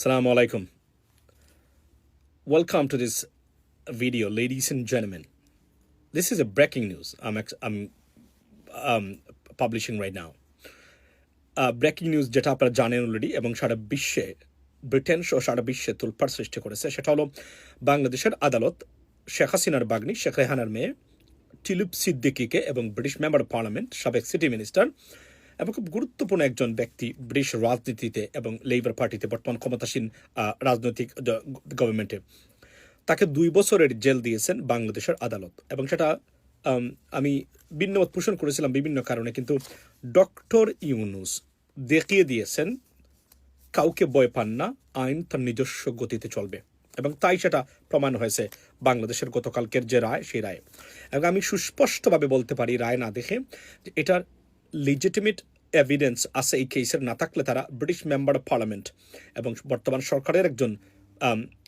Assalamu alaikum. Welcome to this video, ladies and gentlemen. This is a breaking news I'm publishing right now. Breaking news যেটা আপনারা জানেন already এবং সারা বিশ্বে Britain সহ সারা বিশ্বে তোলপাড় সৃষ্টি করেছে, সেটা হলো বাংলাদেশের আদালত শেখ হাসিনার বাগ্নি শেখ রেহানার মেয়ে টিলুপ সিদ্দিকীকে এবং ব্রিটিশ মেম্বার অফ পার্লামেন্ট, সাবেক সিটি মিনিস্টার এবং খুব গুরুত্বপূর্ণ একজন ব্যক্তি ব্রিটিশ রাজনীতিতে এবং লেবার পার্টিতে বর্তমান ক্ষমতাসীন রাজনৈতিক গভর্নমেন্টে, তাকে 2 বছরের জেল দিয়েছেন বাংলাদেশের আদালত। এবং সেটা আমি ভিন্নমত পোষণ করেছিলাম বিভিন্ন কারণে, কিন্তু ডক্টর ইউনুস দেখিয়ে দিয়েছেন কাউকে ভয় পান না, আইন তার নিজস্ব গতিতে চলবে, এবং তাই সেটা প্রমাণ হয়েছে বাংলাদেশের গতকালকের যে রায়, সেই রায়। এবং আমি সুস্পষ্টভাবে বলতে পারি রায় না দেখে যে এটার লিজিটিমেট এভিডেন্স আছে এই কেসের, না থাকলে তারা ব্রিটিশ মেম্বার অফ পার্লামেন্ট এবং বর্তমান সরকারের একজন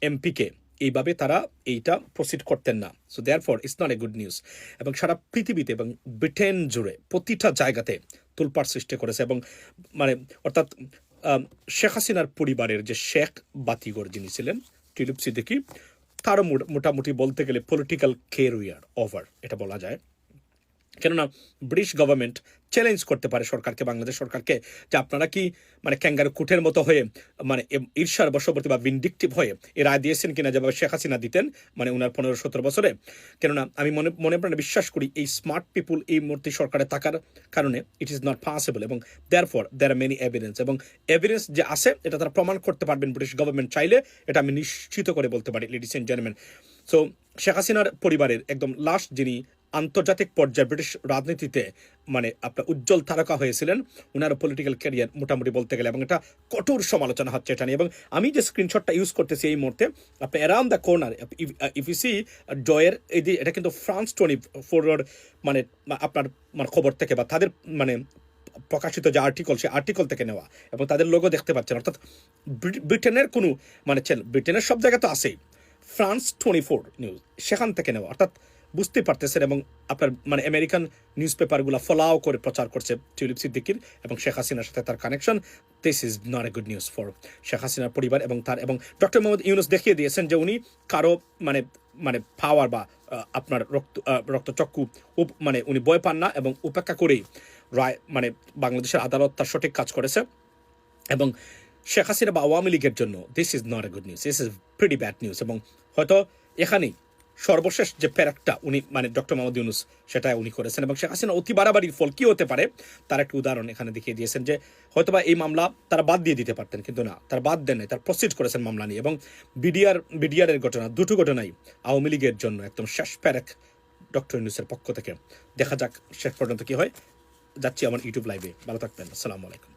এমপিকে এইভাবে তারা এইটা প্রসিড করতেন না। So therefore it's not a good news. এবং সারা পৃথিবীতে এবং ব্রিটেন জুড়ে প্রতিটা জায়গাতে তোলপাড় সৃষ্টি করেছে। এবং মানে অর্থাৎ শেখ হাসিনার পরিবারের যে শেখ বাতিগর যিনি ছিলেন টিলুপ সিদ্দিকী, তারও মোটামুটি বলতে গেলে পলিটিক্যাল কেরিয়ার ওভার এটা বলা যায়। কেননা ব্রিটিশ গভর্নমেন্ট চ্যালেঞ্জ করতে পারে সরকারকে, বাংলাদেশ সরকারকে, যে আপনারা কি মানে ক্যাঙ্গারু কুটের মতো হয়ে মানে ঈর্ষার বশবর্তী বা ভিন্ডিকটিভ হয়ে এ রায় দিয়েছেন কিনা যেভাবে শেখ হাসিনা দিতেন মানে উনার 15-17 বছরে। কেননা আমি মনে প্রাণে বিশ্বাস করি এই স্মার্ট পিপুল এই মুহূর্তে সরকারে থাকার কারণে ইট ইজ নট পসিবল। এবং therefore there are many evidence, এবং এভিডেন্স যে আছে এটা তারা প্রমাণ করতে পারবেন ব্রিটিশ গভর্নমেন্ট চাইলে, এটা আমি নিশ্চিত করে বলতে পারি ladies and gentleman. So Sheikh হাসিনার পরিবারের একদম লাস্ট যিনি আন্তর্জাতিক পর্যায়ে ব্রিটিশ রাজনীতিতে মানে আপনার উজ্জ্বল তারকা হয়েছিলেন, ওনার পলিটিক্যাল ক্যারিয়ার মোটামুটি বলতে গেলে, এবং এটা কঠোর সমালোচনা হচ্ছে এটা নিয়ে। এবং আমি যে স্ক্রিনশটটা ইউজ করতেছি এই মুহূর্তে, আপনি around the corner if you see জয়ের এটা কিন্তু ফ্রান্স 24 মানে আপনার মানে খবর থেকে বা তাদের মানে প্রকাশিত যে আর্টিকেল, সেই আর্টিকেল থেকে নেওয়া, এবং তাদের লোগো দেখতে পাচ্ছেন। অর্থাৎ ব্রিটেনের কোনো মানে ব্রিটেনের সব জায়গা তো আছেই, ফ্রান্স 24 নিউজ সেখান থেকে নেওয়া, অর্থাৎ বুঝতে পারতেছেন। এবং আপনার মানে আমেরিকান নিউজ পেপারগুলো ফলাও করে প্রচার করছে টিলুপ সিদ্দিকীর এবং শেখ হাসিনার সাথে তার connection. This is not a good news for Sheikh হাসিনার পরিবার এবং তার, এবং ডক্টর মোহাম্মদ ইউনুস দেখিয়ে দিয়েছেন যে উনি কারো মানে মানে পাওয়ার বা আপনার রক্তচক্ষু মানে উনি ভয় পান না, এবং উপেক্ষা করেই রায় মানে বাংলাদেশের আদালত তার সঠিক কাজ করেছে। এবং শেখ হাসিনা বা আওয়ামী লীগের জন্য this is not a good news, this is pretty bad news. এবং হয়তো এখানেই সর্বশেষ যে প্যারাকটা উনি মানে ডক্টর মোহাম্মদ ইউনুস সেটা উনি করেছেন। এবং শেখ হাসিনা অতি বাড়াবাড়ির ফল কী হতে পারে তার একটা উদাহরণ এখানে দেখিয়ে দিয়েছেন, যে হয়তোবা এই মামলা তারা বাদ দিয়ে দিতে পারতেন, কিন্তু না, তারা বাদ দেন নাই, তারা প্রসিড করেছেন মামলা নিয়ে। এবং বিডিআরের ঘটনা, দুটো ঘটনাই আওয়ামী লীগের জন্য একদম শেষ প্যারাক ডক্টর ইউনুসের পক্ষ থেকে। দেখা যাক শেষ পর্যন্ত কী হয়। যাচ্ছি আমার ইউটিউব লাইভে, ভালো থাকবেন। আসসালামু আলাইকুম।